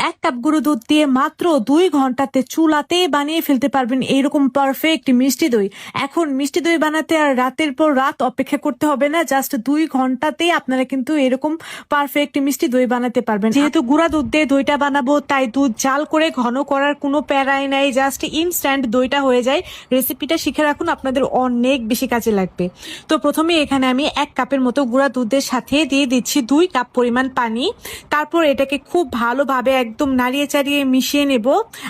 এক কাপ গুঁড়ো দুধ দিয়ে মাত্র 2 ঘন্টাতে চুলাতে বানিয়ে ফেলতে পারবেন এইরকম পারফেক্ট মিষ্টি দই। এখন মিষ্টি দই বানাতে আর রাতের পর রাত অপেক্ষা করতে হবে না, জাস্ট 2 ঘন্টাতেই আপনারা কিন্তু এরকম পারফেক্ট মিষ্টি দই বানাতে পারবেন। যেহেতু গুঁড়া দুধ দিয়ে দইটা বানাবো তাই দুধ জাল করে ঘন করার কোনো প্যারাই নাই, জাস্ট ইনস্ট্যান্ট দইটা হয়ে যায়। রেসিপিটা শিখে রাখুন, আপনাদের অনেক বেশি কাজে লাগবে। তো প্রথমে এখানে আমি 1 কাপের মতো গুঁড়া দুধের সাথে দিয়ে দিচ্ছি 2 কাপ পরিমাণ পানি। তারপর এটাকে খুব ভালোভাবে একদম নাড়িয়ে চাড়িয়ে মিশিয়ে নেব।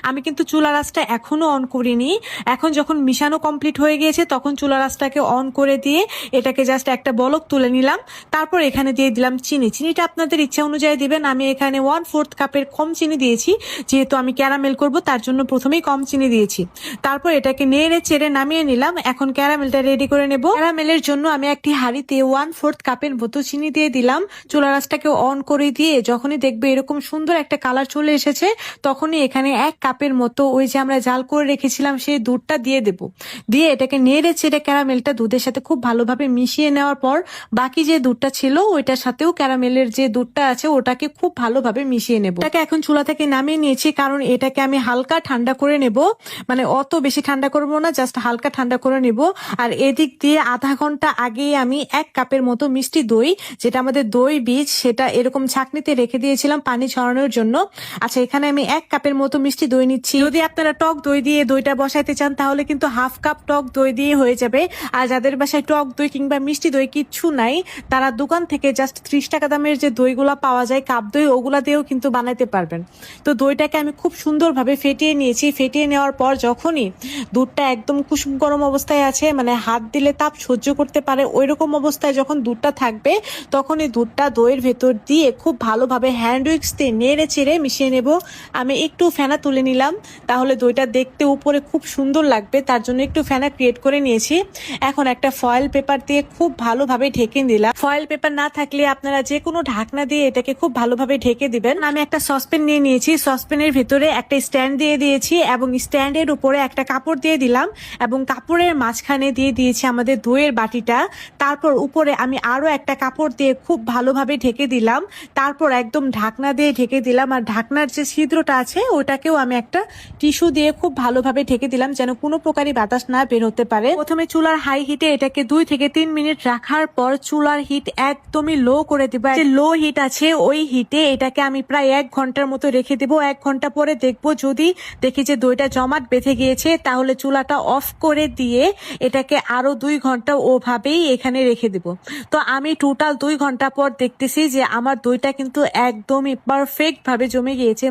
আমি কিন্তু চুলার আঁচটা এখনো অন করিনি। এখন যখন মিশানো কমপ্লিট হয়ে গিয়েছে তখন চুলার আঁচটাকে অন করে দিয়ে এটাকে জাস্ট একটা বলক তুলে নিলাম। তারপর এখানে দিয়ে দিলাম চিনি। চিনিটা আপনাদের ইচ্ছা অনুযায়ী দিবেন। আমি এখানে 1/4 কাপের কম চিনি দিয়েছি, যেহেতু আমি ক্যারামেল করব তার জন্য প্রথমেই কম চিনি দিয়েছি। তারপর এটাকে নেড়ে চেড়ে নামিয়ে নিলাম। এখন ক্যারামেলটা রেডি করে নেব। ক্যারামেলের জন্য আমি একটি হাঁড়িতে 1/4 কাপের মতো চিনি দিয়ে দিলাম। চুলার আঁচটাকে অন করে দিয়ে যখনই দেখবে এরকম সুন্দর একটা কালার চলে এসেছে তখনই এখানে 1 কাপের মতো ওই যে আমরা জাল করে রেখেছিলাম সেই দুধটা দিয়ে দেব। দিয়ে এটাকে নেড়ে চেড়ে ক্যারামেলটা দুধের সাথে খুব ভালোভাবে মিশিয়ে নেওয়ার পর বাকি যে দুধটা ছিল ওইটার সাথেও ক্যারামেলের যে দুধটা আছে ওটাকে খুব ভালোভাবে মিশিয়ে নেব। এটাকে এখন চুলা থেকে নামিয়ে নিয়েছি, কারণ এটাকে আমি হালকা ঠান্ডা করে নেব। মানে অত বেশি ঠান্ডা করবো না, জাস্ট হালকা ঠান্ডা করে নেব। আর এদিক দিয়ে আধা ঘন্টা আগেই আমি 1 কাপের মতো মিষ্টি দই, যেটা আমাদের দই বীজ, সেটা এরকম ছাঁকনিতে রেখে দিয়েছিলাম পানি ছড়ানোর জন্য। আচ্ছা, এখানে আমি 1 কাপের মতো মিষ্টি দই নিচ্ছি। যদি আপনারা টক দই দিয়ে দইটা বসাইতে চান তাহলে কিন্তু 1/2 কাপ টক দই দিয়ে হয়ে যাবে। আর যাদের বাসায় টক দই কিংবা মিষ্টি দই কিচ্ছু নাই, তারা দোকান থেকে জাস্ট 30 টাকা দামের যে দইগুলা পাওয়া যায় কাপ দই, ওগুলা দিয়েও কিন্তু বানাতে পারবেন। তো দইটাকে আমি খুব সুন্দরভাবে ফেটিয়ে নিয়েছি। ফেটিয়ে নেওয়ার পর যখনই দুধটা একদম কুসুম গরম অবস্থায় আছে, মানে হাত দিলে তাপ সহ্য করতে পারে ওই রকম অবস্থায় যখন দুধটা থাকবে, তখনই দুধটা দইয়ের ভেতর দিয়ে খুব ভালোভাবে হ্যান্ড উইক্স দিয়ে নেড়ে চেড়ে মিশিয়ে নেব। আমি একটু ফেনা তুলে নিলাম, তাহলে দইটা দেখতে উপরে খুব সুন্দর লাগবে, তার জন্য একটু ফেনা ক্রিয়েট করে নিয়েছি। এখন একটা ফয়েল পেপার দিয়ে খুব ভালোভাবে ঢেকে দিলাম। ফয়েল পেপার না থাকলে আপনারা যে কোনো ঢাকনা দিয়ে এটাকে খুব ভালোভাবে ঢেকে দিবেন। আমি একটা সসপ্যান নিয়ে নিয়েছি, সসপ্যানের ভেতরে একটা স্ট্যান্ড দিয়ে দিয়েছি এবং স্ট্যান্ডের উপরে একটা কাপড় দিয়ে দিলাম এবং কাপড়ের মাঝখানে দিয়ে দিয়েছি আমাদের দইয়ের বাটিটা। তারপর উপরে আমি আরো একটা কাপড় দিয়ে খুব ভালোভাবে ঢেকে দিলাম। তারপর একদম ঢাকনা দিয়ে ঢেকে দিলাম। আর ঢাকনার যে ছিদ্রটা আছে ওটাকেও আমি একটা টিস্যু দিয়ে খুব ভালোভাবে ঢেকে দিলাম, যেন কোনো প্রকারই বাতাস না বের হতে পারে। প্রথমে চুলার হাই হিটে এটাকে 2 থেকে 3 মিনিট রাখার পর চুলার হিট একদমই লো করে দিবা। যে লো হিট আছে ওই হিটে এটাকে আমি প্রায় 1 ঘন্টার মতো রেখে দেবো। 1 ঘন্টা পরে দেখবো, যদি দেখি যে দইটা জমাট বেঁধে গিয়েছে তাহলে চুলাটা অফ করে দিয়ে এটাকে আরো 2 ঘন্টা ওভাবেই এখানে রেখে দেব। তো আমি টোটাল 2 ঘন্টা পর দেখতেছি যে আমার দইটা কিন্তু একদমই পারফেক্ট ভাবে জমে গিয়েছে।